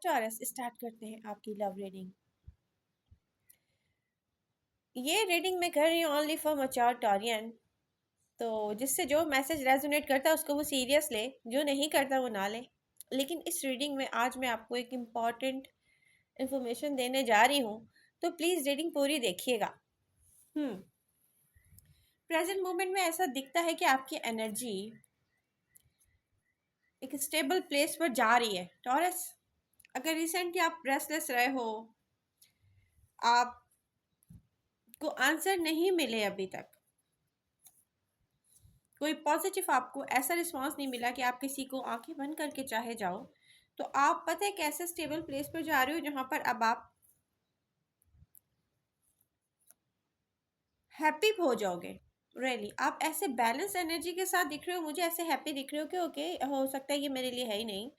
Taurus, start करते हैं आपकी लव रीडिंग। ये रीडिंग मैं कर रही हूँ ओनली फॉर मैच्योर टॉरियन। तो जिससे जो मैसेज रेजोनेट करता है उसको वो सीरियस ले, जो नहीं करता वो ना ले। लेकिन इस रीडिंग में आज मैं आपको एक इम्पॉर्टेंट इंफॉर्मेशन देने जा रही हूँ, तो प्लीज़ रीडिंग पूरी देखिएगा। प्रेजेंट मोमेंट में ऐसा दिखता है कि आपकी एनर्जी एक स्टेबल प्लेस पर जा रही है टॉरस। अगर रिसेंटली आप रेस्टलेस रहे हो, आपको आंसर नहीं मिले अभी तक, कोई पॉजिटिव आपको ऐसा रिस्पांस नहीं मिला कि आप किसी को आंखें बंद करके चाहे जाओ, तो आप पता है कैसे स्टेबल प्लेस पर जा रहे हो जहां पर अब आप हैप्पी हो जाओगे। रियली आप ऐसे बैलेंस एनर्जी के साथ दिख रहे हो, मुझे ऐसे हैप्पी दिख रहे हो कि ओके, हो सकता है ये मेरे लिए है ही नहीं,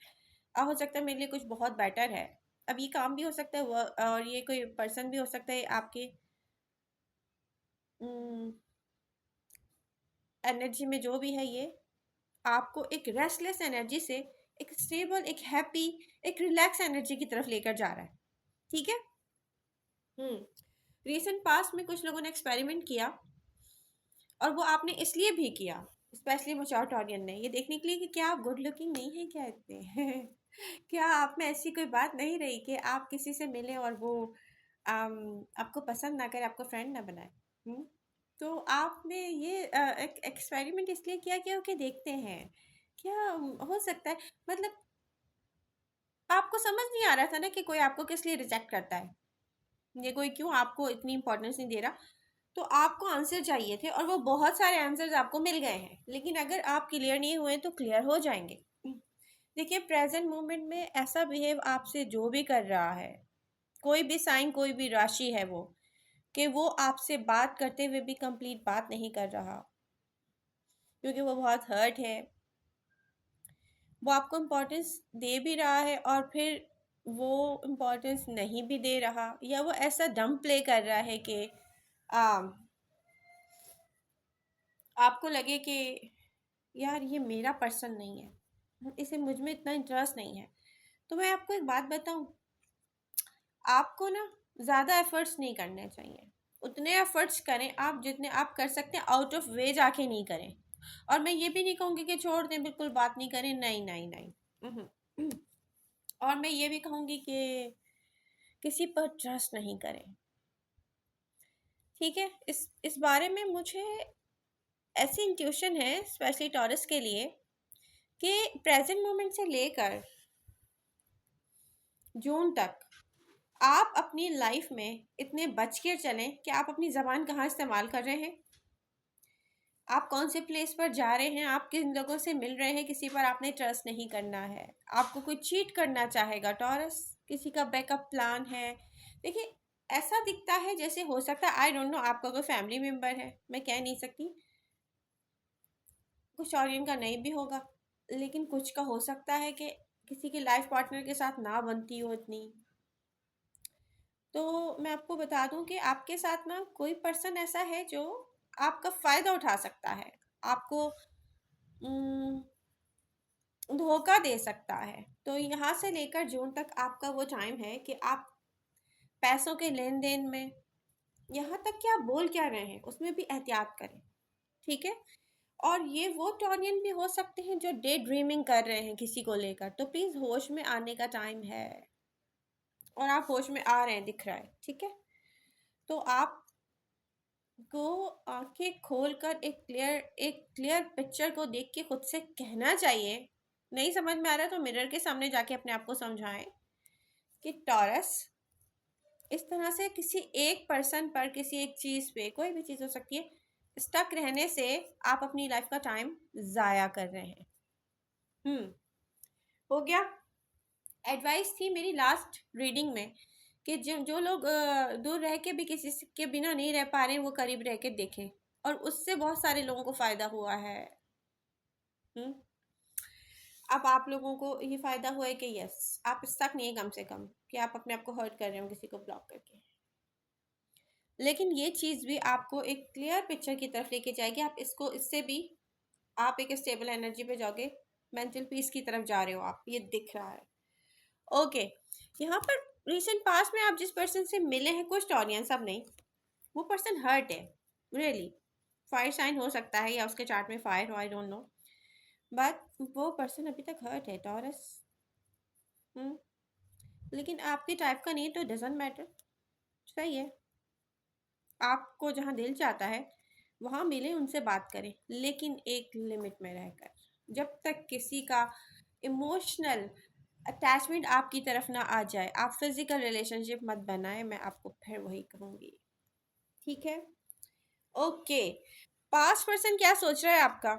हो सकता है मेरे लिए कुछ बहुत बेटर है। अब ये काम भी हो सकता है और ये कोई पर्सन भी हो सकता है आपके एनर्जी में जो भी है, ये आपको एक रेस्टलेस एनर्जी से एक स्टेबल, एक हैप्पी, एक रिलैक्स एनर्जी की तरफ लेकर जा रहा है। ठीक है। रिसेंट पास्ट में कुछ लोगों ने एक्सपेरिमेंट किया, और वो आपने इसलिए भी किया, स्पेशली मैच्योर ऑडियंस ने, ये देखने के लिए कि क्या आप गुड लुकिंग नहीं है क्या इतने क्या आप में ऐसी कोई बात नहीं रही कि आप किसी से मिले और वो आपको पसंद ना करे, आपको फ्रेंड ना बनाए। तो आपने ये एक एक्सपेरिमेंट इसलिए किया कि ओके देखते हैं क्या हो सकता है। मतलब आपको समझ नहीं आ रहा था ना कि कोई आपको किस लिए रिजेक्ट करता है, ये कोई क्यों आपको इतनी इंपॉर्टेंस नहीं दे रहा। तो आपको आंसर चाहिए थे और वो बहुत सारे आंसर्स आपको मिल गए हैं, लेकिन अगर आप क्लियर नहीं हुए तो क्लियर हो जाएंगे। देखिए, प्रेजेंट मोमेंट में ऐसा बिहेव आपसे जो भी कर रहा है, कोई भी साइन, कोई भी राशि है वो, कि वो आपसे बात करते हुए भी कंप्लीट बात नहीं कर रहा, क्योंकि वो बहुत हर्ट है, वो आपको इम्पोर्टेंस दे भी रहा है और फिर वो इम्पोर्टेंस नहीं भी दे रहा, या वो ऐसा डम प्ले कर रहा है कि आपको लगे कि यार ये मेरा पर्सन नहीं है, इसे मुझ में इतना इंटरेस्ट नहीं है। तो मैं आपको एक बात बताऊं, आपको ना ज़्यादा एफर्ट्स नहीं करने चाहिए। उतने एफर्ट्स करें आप जितने आप कर सकते हैं, आउट ऑफ वे जाके नहीं करें। और मैं ये भी नहीं कहूँगी कि छोड़ दें, बिल्कुल बात नहीं करें, नहीं नहीं नहीं। और मैं ये भी कहूँगी कि किसी पर ट्रस्ट नहीं करें। ठीक है। इस बारे में मुझे ऐसी इंट्यूशन है, स्पेशली टॉरस के लिए, कि प्रेजेंट मोमेंट से लेकर जून तक आप अपनी लाइफ में इतने बच के चलें कि आप अपनी ज़बान कहाँ इस्तेमाल कर रहे हैं, आप कौन से प्लेस पर जा रहे हैं, आप किन लोगों से मिल रहे हैं। किसी पर आपने ट्रस्ट नहीं करना है। आपको कोई चीट करना चाहेगा टॉरस, किसी का बैकअप प्लान है। देखिए, ऐसा दिखता है जैसे, हो सकता है, आई डोंट नो, आपका कोई फैमिली मेम्बर है, मैं कह नहीं सकती, कुछ और इनका नहीं भी होगा, लेकिन कुछ का हो सकता है कि किसी के लाइफ पार्टनर के साथ ना बनती हो इतनी। तो मैं आपको बता दूं कि आपके साथ ना कोई पर्सन ऐसा है जो आपका फ़ायदा उठा सकता है, आपको धोखा दे सकता है। तो यहाँ से लेकर जून तक आपका वो टाइम है कि आप पैसों के लेन देन में, यहाँ तक कि आप बोल क्या रहे हैं उसमें भी एहतियात करें। ठीक है। और ये वो टॉनियन भी हो सकते हैं जो डे ड्रीमिंग कर रहे हैं किसी को लेकर, तो प्लीज़ होश में आने का टाइम है, और आप होश में आ रहे हैं, दिख रहा है। ठीक है। तो आप को आंखें खोलकर एक क्लियर पिक्चर को देख के खुद से कहना चाहिए, नहीं समझ में आ रहा तो मिरर के सामने जाके अपने आप को समझाएं कि टॉरस, इस तरह से किसी एक पर्सन पर, किसी एक चीज़ पे, कोई भी चीज़ हो सकती है, स्टक रहने से आप अपनी लाइफ का टाइम ज़ाया कर रहे हैं। हो गया। एडवाइस थी मेरी लास्ट रीडिंग में कि जो जो लोग दूर रह के भी किसी के बिना नहीं रह पा रहे हैं, वो करीब रह के देखें, और उससे बहुत सारे लोगों को फ़ायदा हुआ है। हम्म अब आप लोगों को ये फ़ायदा हुआ है कि यस, आप स्टक नहीं है कम से कम, कि आप अपने आप को हर्ट कर रहे हो किसी को ब्लॉक करके। लेकिन ये चीज़ भी आपको एक क्लियर पिक्चर की तरफ लेके जाएगी। आप इसको, इससे भी आप एक स्टेबल एनर्जी पे जाओगे, मेंटल पीस की तरफ जा रहे हो आप, ये दिख रहा है। ओके। यहाँ पर रिसेंट पास्ट में आप जिस पर्सन से मिले हैं, कुछ टॉरियन, सब नहीं, वो पर्सन हर्ट है रियली। फायर साइन हो सकता है या उसके चार्ट में फायर हो, आई डोंट नो, बट वो पर्सन अभी तक हर्ट है टॉरस। लेकिन आपके टाइप का नहीं तो डजेंट मैटर, सही है। आपको जहाँ दिल चाहता है वहाँ मिले, उनसे बात करें, लेकिन एक लिमिट में रहकर। जब तक किसी का इमोशनल अटैचमेंट आपकी तरफ ना आ जाए, आप फिजिकल रिलेशनशिप मत बनाए, मैं आपको फिर वही कहूँगी, ठीक है? ओके, पास्ट पर्सन क्या सोच रहा है आपका?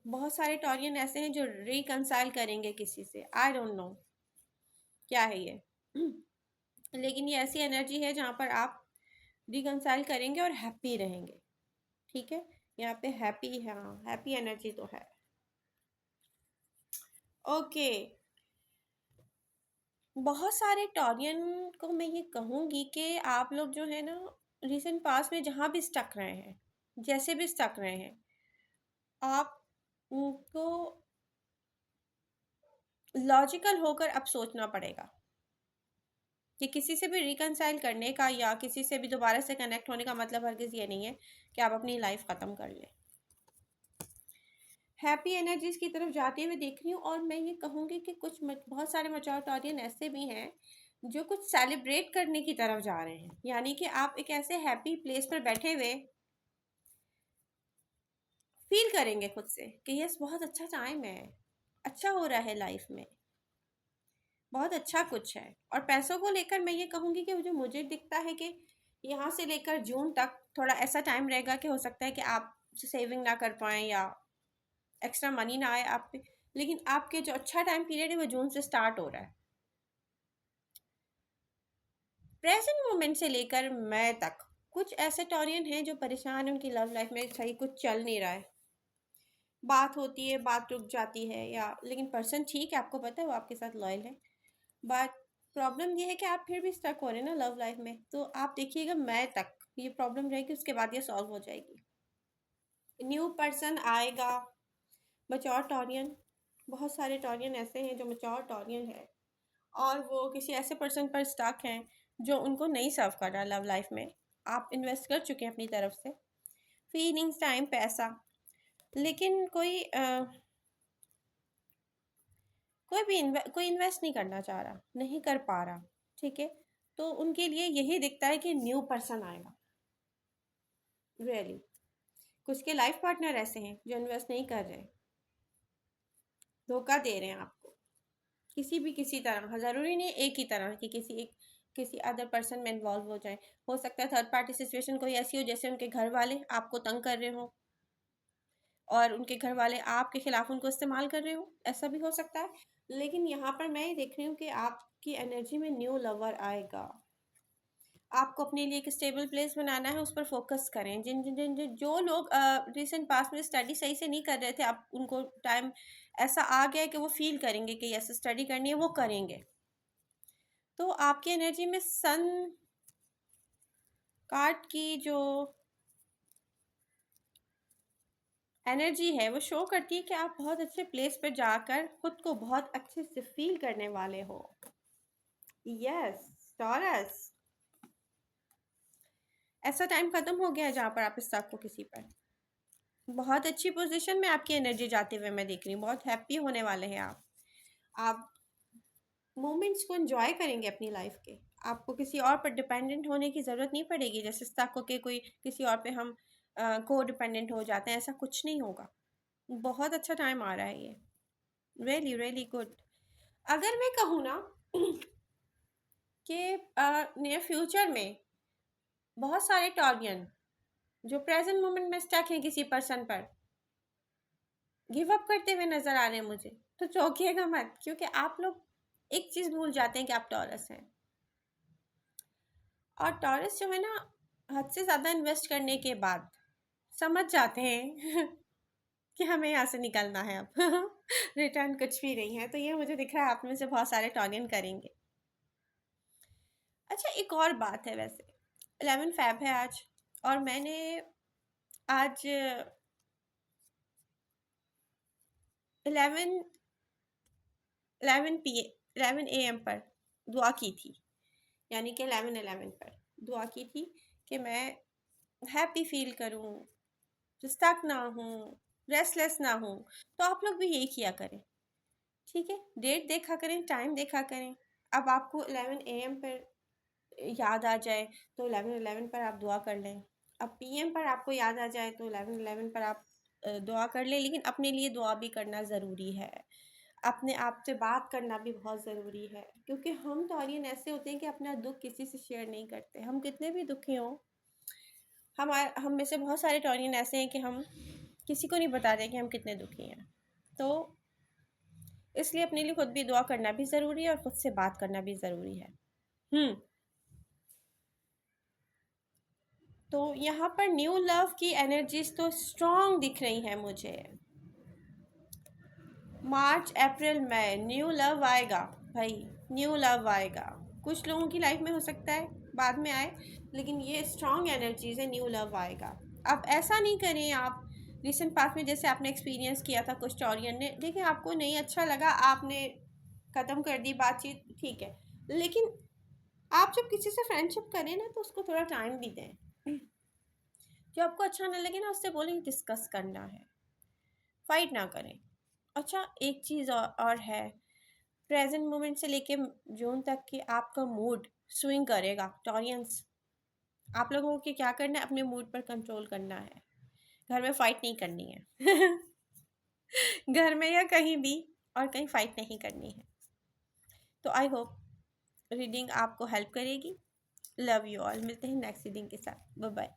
बहुत सारे टॉरियन ऐसे हैं जो रिकंसाइल करेंगे किसी से, आई डोंट नो क्या है ये लेकिन ये ऐसी एनर्जी है जहाँ पर आप रिकंसाइल करेंगे और हैप्पी रहेंगे, ठीक है? यहाँ पे हैप्पी, हाँ हैप्पी एनर्जी तो है। ओके, बहुत सारे टॉरियन को मैं ये कहूँगी कि आप लोग जो है ना, रिसेंट पास्ट में जहाँ भी स्टक रहे हैं, जैसे भी स्टक रहे हैं, आप उनको लॉजिकल होकर अब सोचना पड़ेगा कि किसी से भी रिकंसाइल करने का या किसी से भी दोबारा से कनेक्ट होने का मतलब हरगिज़ ये नहीं है कि आप अपनी लाइफ ख़त्म कर लें। हैप्पी एनर्जीज की तरफ जाते हुए देख रही हूँ, और मैं ये कहूँगी कि बहुत सारे मैच्योर टॉरियन ऐसे भी हैं जो कुछ सेलिब्रेट करने की तरफ जा रहे हैं, यानी कि आप एक ऐसे हैप्पी प्लेस पर बैठे हुए फील करेंगे खुद से कि यस, बहुत अच्छा टाइम है, अच्छा हो रहा है लाइफ में, बहुत अच्छा कुछ है। और पैसों को लेकर मैं ये कहूँगी कि जो मुझे दिखता है कि यहाँ से लेकर जून तक थोड़ा ऐसा टाइम रहेगा कि हो सकता है कि आप सेविंग ना कर पाएँ या एक्स्ट्रा मनी ना आए आप पे, लेकिन आपके जो अच्छा टाइम पीरियड है वो जून से स्टार्ट हो रहा है। प्रेजेंट मोमेंट से लेकर मई तक कुछ ऐसे टॉरियन हैं जो परेशान हैं, उनकी लव लाइफ में सही कुछ चल नहीं रहा है, बात होती है, बात रुक जाती है, या लेकिन पर्सन ठीक है, आपको पता है वो आपके साथ लॉयल है, बट प्रॉब्लम ये है कि आप फिर भी स्टक हो रहे हैं ना लव लाइफ में। तो आप देखिएगा मई तक ये प्रॉब्लम रहेगी, उसके बाद ये सॉल्व हो जाएगी। न्यू पर्सन आएगा, मैच्योर टॉरियन, बहुत सारे टॉरियन ऐसे हैं जो मैच्योर टॉरियन है और वो किसी ऐसे पर्सन पर स्टक हैं जो उनको नहीं सर्व कर रहा लव लाइफ में। आप इन्वेस्ट कर चुके हैं अपनी तरफ से, फीलिंग्स, टाइम, पैसा, लेकिन कोई इन्वेस्ट नहीं करना चाह रहा, नहीं कर पा रहा, ठीक है? तो उनके लिए यही दिखता है कि न्यू पर्सन आएगा, रियली। कुछ के लाइफ पार्टनर ऐसे हैं जो इन्वेस्ट नहीं कर रहे, धोखा दे रहे हैं आपको किसी तरह, ज़रूरी नहीं एक ही तरह कि किसी अदर पर्सन में इन्वॉल्व हो जाए। हो सकता है थर्ड पार्टी सिचुएशन कोई ऐसी हो जैसे उनके घर वाले आपको तंग कर रहे हो और उनके घर वाले आपके खिलाफ उनको इस्तेमाल कर रहे हो, ऐसा भी हो सकता है। लेकिन यहाँ पर मैं देख रही हूँ कि आपकी एनर्जी में न्यू लवर आएगा। आपको अपने लिए एक स्टेबल प्लेस बनाना है, उस पर फोकस करें। जिन जिन जिन जिन- जो लोग रिसेंट पास्ट में स्टडी सही से नहीं कर रहे थे, आप उनको टाइम ऐसा आ गया है कि वो फील करेंगे कि ऐसे स्टडी करनी है, वो करेंगे। तो आपकी एनर्जी में सन कार्ड की जो एनर्जी है वो शो करती है कि आप बहुत अच्छे प्लेस पर जाकर खुद को बहुत अच्छे से फील करने वाले हो। यस, टॉरस, ऐसा टाइम खत्म हो गया है जहाँ पर आप स्टक हो किसी पर। बहुत अच्छी पोजीशन में आपकी एनर्जी जाते हुए मैं देख रही हूँ, बहुत हैप्पी होने वाले हैं आप मोमेंट्स को एंजॉय करेंगे अपनी लाइफ के। आपको किसी और पर डिपेंडेंट होने की ज़रूरत नहीं पड़ेगी, जैसे स्टक होके कोई किसी और पे हम को डिपेंडेंट हो जाते हैं, ऐसा कुछ नहीं होगा। बहुत अच्छा टाइम आ रहा है ये, रियली रियली गुड। अगर मैं कहूँ ना कि नियर फ्यूचर में बहुत सारे टॉरियन जो प्रेजेंट मोमेंट में स्टक हैं किसी पर्सन पर, गिव अप करते हुए नजर आ रहे हैं मुझे, तो चौंकिएगा मत, क्योंकि आप लोग एक चीज़ भूल जाते हैं कि आप टॉरस हैं। और टॉरस जो है ना, हद से ज़्यादा इन्वेस्ट करने के बाद समझ जाते हैं कि हमें यहाँ से निकलना है अब रिटर्न कुछ भी नहीं है। तो ये मुझे दिख रहा है आप में से बहुत सारे टॉरियन करेंगे। अच्छा, एक और बात है, वैसे 11 फ़ेब है आज, और मैंने आज 11 11 पी 11 AM पर दुआ की थी, यानी कि 11/11 पर दुआ की थी कि मैं हैप्पी फील करूं, स्टक ना हूं, रेस्टलेस ना हूं। तो आप लोग भी यही किया करें, ठीक है? डेट देखा करें, टाइम देखा करें। अब आपको 11 AM पर याद आ जाए तो 11/11 पर आप दुआ कर लें। अब PM पर आपको याद आ जाए तो 11/11 पर आप दुआ कर लें, लेकिन अपने लिए दुआ भी करना ज़रूरी है। अपने आप से बात करना भी बहुत ज़रूरी है, क्योंकि हम तौरियन ऐसे होते हैं कि अपना दुख किसी से शेयर नहीं करते। हम कितने भी दुखी हों, हम में से बहुत सारे टॉरियन ऐसे हैं कि हम किसी को नहीं बताते कि हम कितने दुखी हैं। तो इसलिए अपने लिए खुद भी दुआ करना भी ज़रूरी है और खुद से बात करना भी ज़रूरी है। तो यहाँ पर न्यू लव की एनर्जीज तो स्ट्रॉन्ग दिख रही हैं मुझे। मार्च अप्रैल मई न्यू लव आएगा भाई, न्यू लव आएगा। कुछ लोगों की लाइफ में हो सकता है बाद में आए, लेकिन ये स्ट्रॉन्ग एनर्जीज है, न्यू लव आएगा। अब ऐसा नहीं करें आप रिसेंट पास्ट में जैसे आपने एक्सपीरियंस किया था कुछ टॉरियन ने, देखिए आपको नहीं अच्छा लगा, आपने ख़त्म कर दी बातचीत, ठीक है। लेकिन आप जब किसी से फ्रेंडशिप करें ना तो उसको थोड़ा टाइम भी दें। जो आपको अच्छा ना लगे ना उससे बोलें डिस्कस करना है, फाइट ना करें। अच्छा एक चीज़ और है, प्रेजेंट मोमेंट से लेके जून तक की आपका मूड स्विंग करेगा टॉरियंस। आप लोगों को क्या करना है, अपने मूड पर कंट्रोल करना है, घर में फाइट नहीं करनी है। घर में या कहीं भी और कहीं फाइट नहीं करनी है। तो आई होप रीडिंग आपको हेल्प करेगी। लव यू ऑल, मिलते हैं नेक्स्ट रीडिंग के साथ, बाय बाय।